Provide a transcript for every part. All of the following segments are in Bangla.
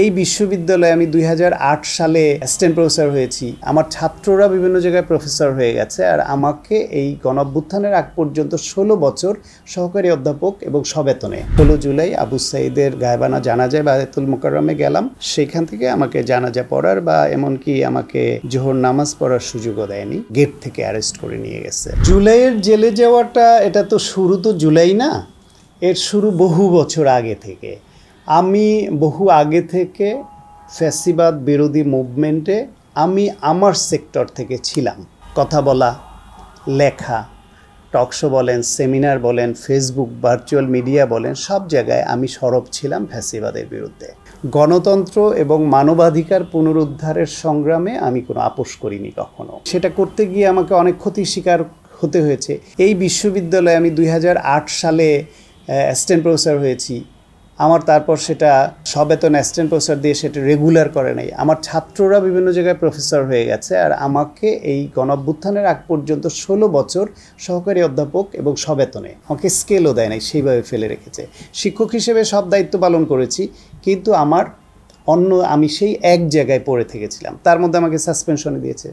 এই বিশ্ববিদ্যালয়ে আমি ২০০৮ সালে অ্যাসিস্ট্যান্ট প্রফেসর হয়েছি। আমার ছাত্ররা বিভিন্ন জায়গায় প্রফেসর হয়ে গেছে, আর আমাকে এই গণঅভ্যুত্থানের আগ পর্যন্ত ১৬ বছর সহকারী অধ্যাপক এবং সবেতনে। ১৬ জুলাই আবু সাঈদের গায়বানা জানাজায় বায়তুল মোকাররমে গেলাম। সেখান থেকে আমাকে জানাজা পড়ার বা এমনকি আমাকে জোহর নামাজ পড়ার সুযোগও দেয়নি, গেট থেকে অ্যারেস্ট করে নিয়ে গেছে। জুলাইয়ের জেলে যাওয়াটা, এটা তো শুরু তো জুলাই না, এর শুরু বহু বছর আগে থেকে। আমি বহু আগে থেকে ফ্যাসিবাদ বিরোধী মুভমেন্টে আমি আমার সেক্টর থেকে ছিলাম। কথা বলা, লেখা, টকশো বলেন, সেমিনার বলেন, ফেসবুক, ভার্চুয়াল মিডিয়া বলেন, সব জায়গায় আমি সরব ছিলাম ফ্যাসিবাদের বিরুদ্ধে। গণতন্ত্র এবং মানবাধিকার পুনরুদ্ধারের সংগ্রামে আমি কোনো আপোষ করিনি কখনো। সেটা করতে গিয়ে আমাকে অনেক ক্ষতির শিকার হতে হয়েছে। এই বিশ্ববিদ্যালয়ে আমি ২০০৮ সালে অ্যাসিস্ট্যান্ট প্রফেসর হয়েছি। আমার তারপর সেটা সবেতন অ্যাসিস্ট্যান্ট প্রফেসর দিয়ে সেটা রেগুলার করে নাই। আমার ছাত্ররা বিভিন্ন জায়গায় প্রফেসর হয়ে গেছে, আর আমাকে এই গণঅভ্যুত্থানের আগ পর্যন্ত ১৬ বছর সহকারী অধ্যাপক এবং সবেতনে, আমাকে স্কেলও দেয় নাই, সেইভাবে ফেলে রেখেছে। শিক্ষক হিসেবে সব দায়িত্ব পালন করেছি, কিন্তু আমি সেই এক জায়গায় পড়ে থেকেছিলাম। তার মধ্যে আমাকে সাসপেনশনে দিয়েছে।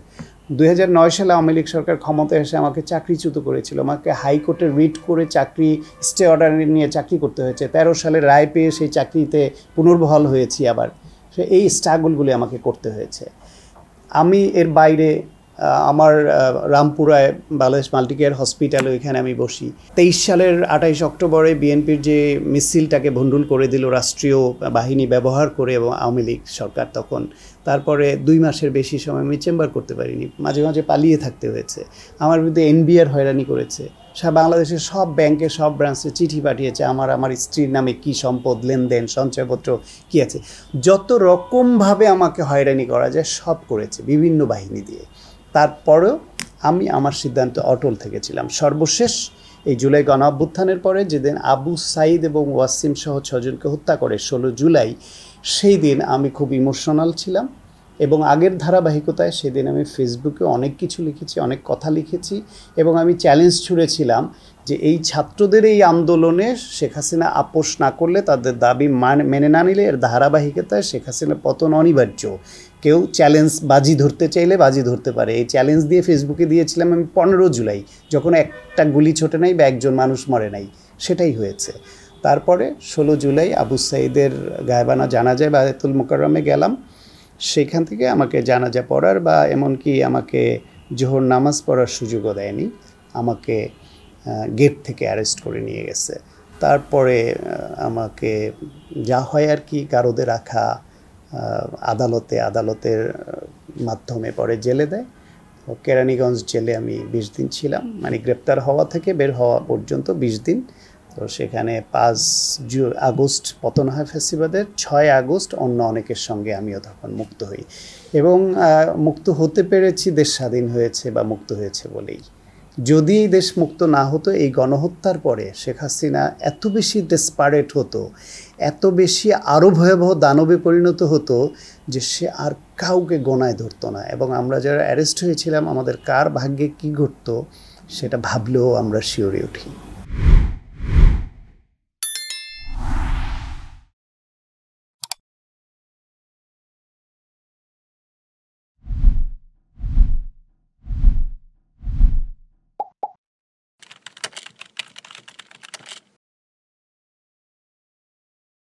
২০০৯ সালে আওয়ামী লীগ সরকার ক্ষমতায় এসে আমাকে চাকরিচ্যুত করেছিল। আমাকে হাইকোর্টে রিট করে চাকরি স্টে অর্ডার নিয়ে চাকরি করতে হয়েছে। ১৩ সালে রায় পেয়ে সেই চাকরিতে পুনর্বহাল হয়েছি আবার। এই স্ট্রাগলগুলি আমাকে করতে হয়েছে। আমি এর বাইরে আমার রামপুরায় বাংলাদেশ মাল্টিকেয়ার হসপিটালে, ওইখানে আমি বসি। ২৩ সালের ২৮ অক্টোবরে বিএনপির যে মিছিলটাকে ভণ্ডুল করে দিল রাষ্ট্রীয় বাহিনী ব্যবহার করে এবং আওয়ামী লীগ সরকার তখন, তারপরে ২ মাসের বেশি সময় আমি চেম্বার করতে পারিনি, মাঝে মাঝে পালিয়ে থাকতে হয়েছে। আমার বিরুদ্ধে এনবিআর হয়রানি করেছে। বাংলাদেশের সব ব্যাংকে, সব ব্রাঞ্চে চিঠি পাঠিয়েছে আমার স্ত্রীর নামে কী সম্পদ, লেনদেন, সঞ্চয়পত্র কী আছে, যত রকমভাবে আমাকে হয়রানি করা যায় সব করেছে বিভিন্ন বাহিনী দিয়ে। তারপরেও আমি আমার সিদ্ধান্ত অটল থেকেছিলাম। সর্বশেষ এই জুলাই গণঅভ্যুত্থানের পরে যেদিন আবু সাঈদ এবং ওয়াসিম সহ ৬ জনকে হত্যা করে ১৬ জুলাই, সেই দিন আমি খুব ইমোশনাল ছিলাম এবং আগের ধারাবাহিকতায় সেদিন আমি ফেসবুকে অনেক কিছু লিখেছি, অনেক কথা লিখেছি এবং আমি চ্যালেঞ্জ ছুড়েছিলাম যে এই ছাত্রদের এই আন্দোলনে শেখ হাসিনা আপোষ না করলে, তাদের দাবি মেনে না নিলে এর ধারাবাহিকতায় শেখ হাসিনার পতন অনিবার্য। কেউ বাজি ধরতে চাইলে বাজি ধরতে পারে। এই চ্যালেঞ্জ দিয়ে ফেসবুকে দিয়েছিলাম আমি ১৫ জুলাই, যখন একটা গুলি ছোটে নাই বা একজন মানুষ মরে নাই, সেটাই হয়েছে। তারপরে ১৬ জুলাই আবু সাঈদের গায়বানা জানাজায় বায়তুল মোকাররমে গেলাম। সেখান থেকে আমাকে জানাজা পড়ার বা এমনকি আমাকে জোহর নামাজ পড়ার সুযোগও দেয়নি, আমাকে গেট থেকে অ্যারেস্ট করে নিয়ে গেছে। তারপরে আমাকে যা হয় আর কি, গারদে রাখা, আদালতের মাধ্যমে পরে জেলে দেয়। কেরানীগঞ্জ জেলে আমি ২০ দিন ছিলাম, মানে গ্রেপ্তার হওয়া থেকে বের হওয়া পর্যন্ত ২০ দিন। তো সেখানে ৫ আগস্ট পতন হয় ফ্যাসিবাদের, ৬ আগস্ট অন্য অনেকের সঙ্গে আমিও তখন মুক্ত হই এবং মুক্ত হতে পেরেছি, দেশ স্বাধীন হয়েছে বা মুক্ত হয়েছে বলেই। যদি এই দেশ মুক্ত না হতো, এই গণহত্যার পরে শেখ হাসিনা এত বেশি ডেসপারেট হতো, এত বেশি আরও ভয়াবহ দানবে পরিণত হতো যে সে আর কাউকে গোনায় ধরতো না। এবং আমরা যারা অ্যারেস্ট হয়েছিলাম, আমাদের কার ভাগ্যে কী ঘটতো সেটা ভাবলেও আমরা শিউরে উঠি।